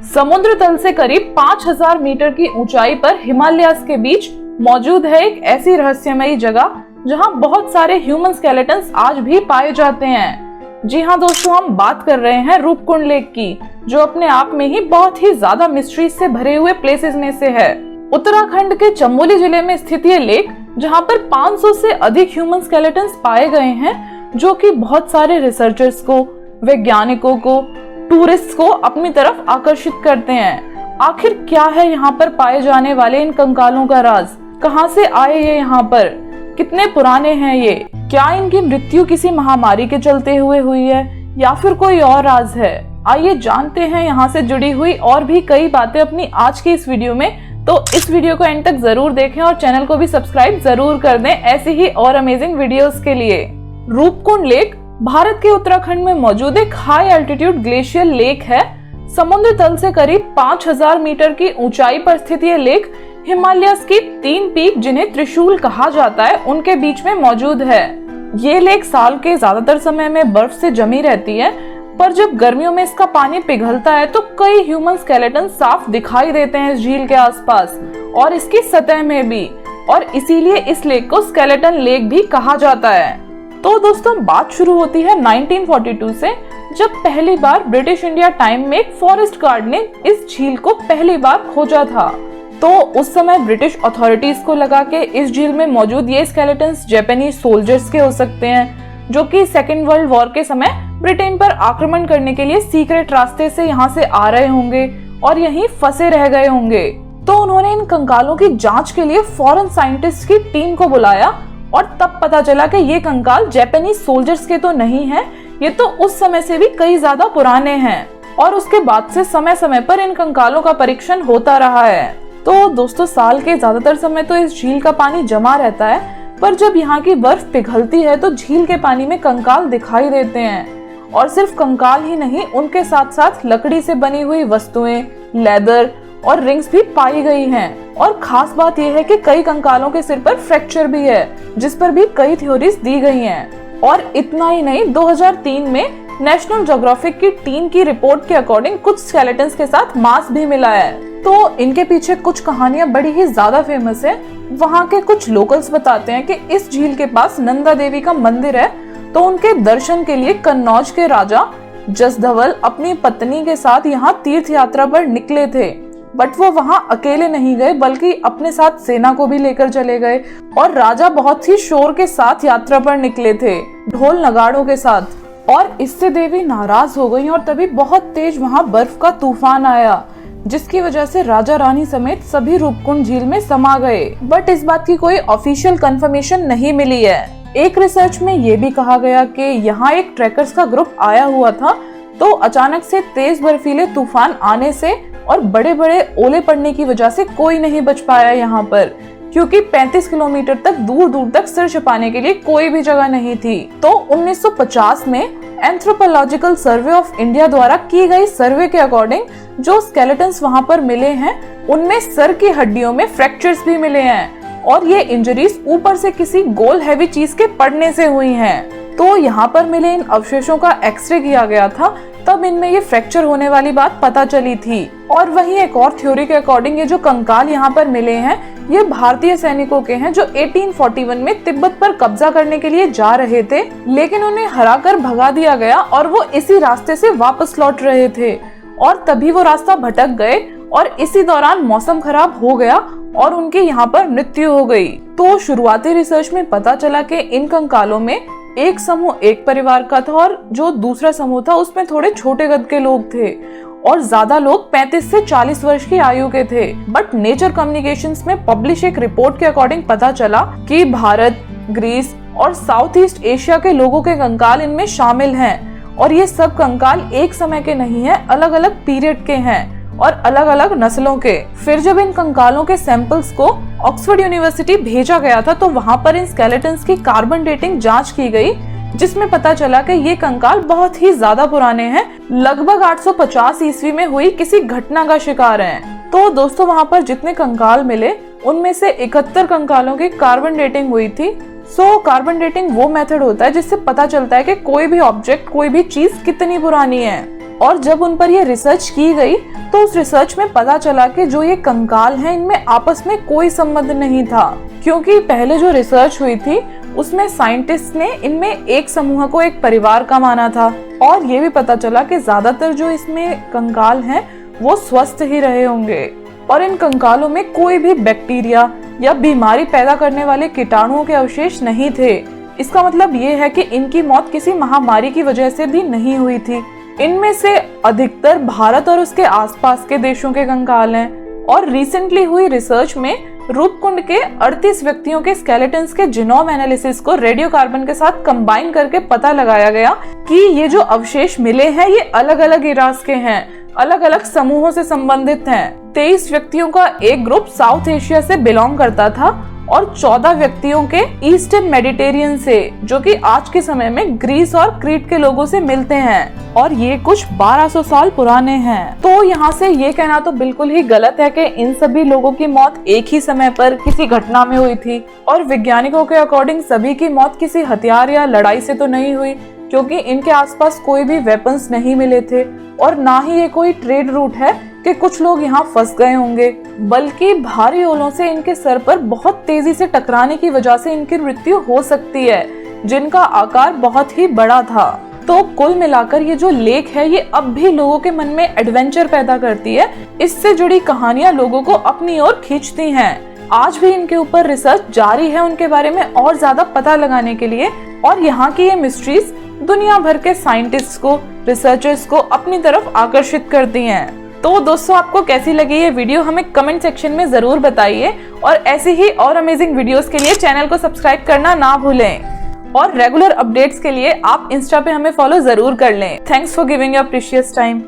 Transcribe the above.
समुद्र तल से करीब 5000 मीटर की ऊंचाई पर हिमालयास के बीच मौजूद है एक ऐसी रहस्यमयी जगह जहां बहुत सारे ह्यूमन स्केलेटन्स आज भी पाए जाते हैं। जी हाँ दोस्तों, हम बात कर रहे हैं रूपकुंड लेक की, जो अपने आप में ही बहुत ही ज्यादा मिस्ट्रीज से भरे हुए प्लेसेस में से है। उत्तराखंड के चमोली जिले में स्थित ये लेक, जहाँ पर 500 से अधिक ह्यूमन स्केलेटन्स पाए गए हैं, जो कि बहुत सारे रिसर्चर्स को, वैज्ञानिकों को, टूरिस्ट को अपनी तरफ आकर्षित करते हैं। आखिर क्या है यहाँ पर पाए जाने वाले इन कंकालों का राज? कहाँ से आए ये यहाँ पर? कितने पुराने हैं ये? क्या इनकी मृत्यु किसी महामारी के चलते हुए हुई है या फिर कोई और राज है? आइए जानते हैं यहाँ से जुड़ी हुई और भी कई बातें अपनी आज की इस वीडियो में। तो इस वीडियो को एंड तक जरूर देखें और चैनल को भी सब्सक्राइब जरूर कर दें ऐसी ही और अमेजिंग वीडियोस के लिए। रूपकुंड लेक भारत के उत्तराखंड में मौजूद एक हाई एल्टीट्यूड ग्लेशियल लेक है। समुद्र तल से करीब 5000 मीटर की ऊंचाई पर स्थित ये लेक हिमालयस की 3 पीक, जिन्हें त्रिशूल कहा जाता है, उनके बीच में मौजूद है। ये लेक साल के ज्यादातर समय में बर्फ से जमी रहती है, पर जब गर्मियों में इसका पानी पिघलता है तो कई ह्यूमन स्केलेटन साफ दिखाई देते हैं इस झील के आसपास और इसकी सतह में भी, और इसीलिए इस लेक को स्केलेटन लेक भी कहा जाता है। तो दोस्तों, बात शुरू होती है 1942 से, जब पहली बार ब्रिटिश इंडिया टाइम में एक फॉरेस्ट गार्ड ने इस झील को पहली बार खोजा था। तो उस समय ब्रिटिश अथॉरिटीज को लगा कि इस झील में मौजूद ये स्केलेटन्स जापानीज सोल्जर्स के हो सकते हैं, जो कि सेकेंड वर्ल्ड वॉर के समय ब्रिटेन पर आक्रमण करने के लिए सीक्रेट रास्ते से यहाँ से आ रहे होंगे और यहीं फंसे रह गए होंगे। तो उन्होंने इन कंकालों की जांच के लिए फॉरेन साइंटिस्ट की टीम को बुलाया और तब पता चला कि ये कंकाल जापानीज सोल्जर्स के तो नहीं है, ये तो उस समय से भी कई ज्यादा पुराने हैं। और उसके बाद से समय समय पर इन कंकालों का परीक्षण होता रहा है। तो दोस्तों, साल के ज्यादातर समय तो इस झील का पानी जमा रहता है, पर जब यहाँ की बर्फ पिघलती है तो झील के पानी में कंकाल दिखाई देते हैं। और सिर्फ कंकाल ही नहीं, उनके साथ साथ लकड़ी से बनी हुई वस्तुएं, लेदर और रिंग्स भी पाई गई हैं। और खास बात यह है कि कई कंकालों के सिर पर फ्रैक्चर भी है, जिस पर भी कई थ्योरीज दी गई हैं। और इतना ही नहीं, 2003 में नेशनल ज्योग्राफिक की टीम की रिपोर्ट के अकॉर्डिंग कुछ स्केलेटन्स के साथ मांस भी मिला है। तो इनके पीछे कुछ कहानियां बड़ी ही ज्यादा फेमस है। वहाँ के कुछ लोकल्स बताते हैं कि इस झील के पास नंदा देवी का मंदिर है, तो उनके दर्शन के लिए कन्नौज के राजा जसधवल अपनी पत्नी के साथ यहाँ तीर्थ यात्रा पर निकले थे। बट वो वहाँ अकेले नहीं गए, बल्कि अपने साथ सेना को भी लेकर चले गए। और राजा बहुत ही शोर के साथ यात्रा पर निकले थे, ढोल नगाड़ों के साथ। और इससे देवी नाराज हो गई और तभी बहुत तेज वहाँ बर्फ का तूफान आया, जिसकी वजह से राजा रानी समेत सभी रूपकुंड झील में समा गए। बट इस बात की कोई ऑफिशियल कंफर्मेशन नहीं मिली है। एक रिसर्च में ये भी कहा गया कि यहाँ एक ट्रैकर्स का ग्रुप आया हुआ था, तो अचानक से तेज बर्फीले तूफान आने से और बड़े बड़े ओले पड़ने की वजह से कोई नहीं बच पाया यहाँ पर, क्योंकि 35 किलोमीटर तक दूर दूर तक सिर छिपाने के लिए कोई भी जगह नहीं थी। तो 1950 में एंथ्रोपोलॉजिकल सर्वे ऑफ इंडिया द्वारा की गई सर्वे के अकॉर्डिंग जो स्केलेटन्स वहाँ पर मिले हैं, उनमें सर की हड्डियों में फ्रैक्चर्स भी मिले हैं, और ये इंजरीज ऊपर से किसी गोल हैवी चीज के पड़ने से हुई हैं। तो यहाँ पर मिले इन अवशेषों का एक्सरे किया गया था, तब इनमें ये फ्रैक्चर होने वाली बात पता चली थी। और वहीं एक और थ्योरी के अकॉर्डिंग ये जो कंकाल यहाँ पर मिले हैं, ये भारतीय सैनिकों के हैं जो 1841 में तिब्बत पर कब्जा करने के लिए जा रहे थे, लेकिन उन्हें हराकर भगा दिया गया और वो इसी रास्ते से वापस लौट रहे थे। और तभी वो रास्ता भटक गए और इसी दौरान मौसम खराब हो गया और उनकी यहाँ पर मृत्यु हो गई। तो शुरुआती रिसर्च में पता चला कि इन कंकालों में एक समूह एक परिवार का था और जो दूसरा समूह था उसमें थोड़े छोटे कद के लोग थे और ज्यादा लोग 35 से 40 वर्ष की आयु के थे। बट नेचर कम्युनिकेशंस में पब्लिश एक रिपोर्ट के अकॉर्डिंग पता चला कि भारत, ग्रीस और साउथ ईस्ट एशिया के लोगों के कंकाल इनमें शामिल हैं, और ये सब कंकाल एक समय के नहीं है, अलग अलग पीरियड के हैं और अलग अलग नस्लों के। फिर जब इन कंकालों के सैंपल्स को ऑक्सफोर्ड यूनिवर्सिटी भेजा गया था, तो वहाँ पर इन स्केलेटन्स की कार्बन डेटिंग जांच की गई, जिसमें पता चला कि ये कंकाल बहुत ही ज्यादा पुराने हैं, लगभग 850 ईस्वी में हुई किसी घटना का शिकार हैं। तो दोस्तों, वहाँ पर जितने कंकाल मिले उनमें से 71 कंकालों की कार्बन डेटिंग हुई थी। कार्बन डेटिंग वो मेथड होता है जिससे पता चलता है कि कोई भी ऑब्जेक्ट, कोई भी चीज कितनी पुरानी है। और जब उन पर ये रिसर्च की गई तो उस रिसर्च में पता चला कि जो ये कंकाल हैं इनमें आपस में कोई संबंध नहीं था, क्योंकि पहले जो रिसर्च हुई थी उसमें साइंटिस्ट ने इनमें एक समूह को एक परिवार का माना था और ये भी पता चला कि ज्यादातर जो इसमें कंकाल हैं वो स्वस्थ ही रहे होंगे और इन कंकालों में कोई भी बैक्टीरिया या बीमारी पैदा करने वाले कीटाणुओं के अवशेष नहीं थे। इसका मतलब ये है कि इनकी मौत किसी महामारी की वजह से भी नहीं हुई थी। इनमें से अधिकतर भारत और उसके आसपास के देशों के कंकाल हैं और रिसेंटली हुई रिसर्च में रूपकुंड के 38 व्यक्तियों के स्केलेटन्स के जीनोम एनालिसिस को रेडियोकार्बन के साथ कंबाइन करके पता लगाया गया कि ये जो अवशेष मिले हैं ये अलग अलग इरास के हैं, अलग अलग समूहों से संबंधित हैं। 23 व्यक्तियों का एक ग्रुप साउथ एशिया से बिलोंग करता था और 14 व्यक्तियों के ईस्टर्न मेडिटेरियन से, जो कि आज के समय में ग्रीस और क्रीट के लोगों से मिलते हैं और ये कुछ 1200 साल पुराने हैं। तो यहाँ से ये कहना तो बिल्कुल ही गलत है कि इन सभी लोगों की मौत एक ही समय पर किसी घटना में हुई थी और वैज्ञानिकों के अकॉर्डिंग सभी की मौत किसी हथियार या लड़ाई से तो नहीं हुई, क्योंकि इनके आसपास कोई भी वेपन्स नहीं मिले थे और ना ही ये कोई ट्रेड रूट है कि कुछ लोग यहाँ फंस गए होंगे, बल्कि भारी ओलों से इनके सर पर बहुत तेजी से टकराने की वजह से इनकी मृत्यु हो सकती है, जिनका आकार बहुत ही बड़ा था। तो कुल मिलाकर ये जो लेक है ये अब भी लोगों के मन में एडवेंचर पैदा करती है। इससे जुड़ी कहानियां लोगों को अपनी ओर खींचती हैं। आज भी इनके ऊपर रिसर्च जारी है उनके बारे में और ज्यादा पता लगाने के लिए, और यहाँ की ये मिस्ट्रीज दुनिया भर के साइंटिस्ट को, रिसर्चर्स को अपनी तरफ आकर्षित करती हैं। तो दोस्तों, आपको कैसी लगी ये वीडियो हमें कमेंट सेक्शन में जरूर बताइए और ऐसी ही और अमेजिंग वीडियोस के लिए चैनल को सब्सक्राइब करना ना भूलें और रेगुलर अपडेट्स के लिए आप इंस्टा पे हमें फॉलो जरूर कर लें। Thanks for giving your precious time.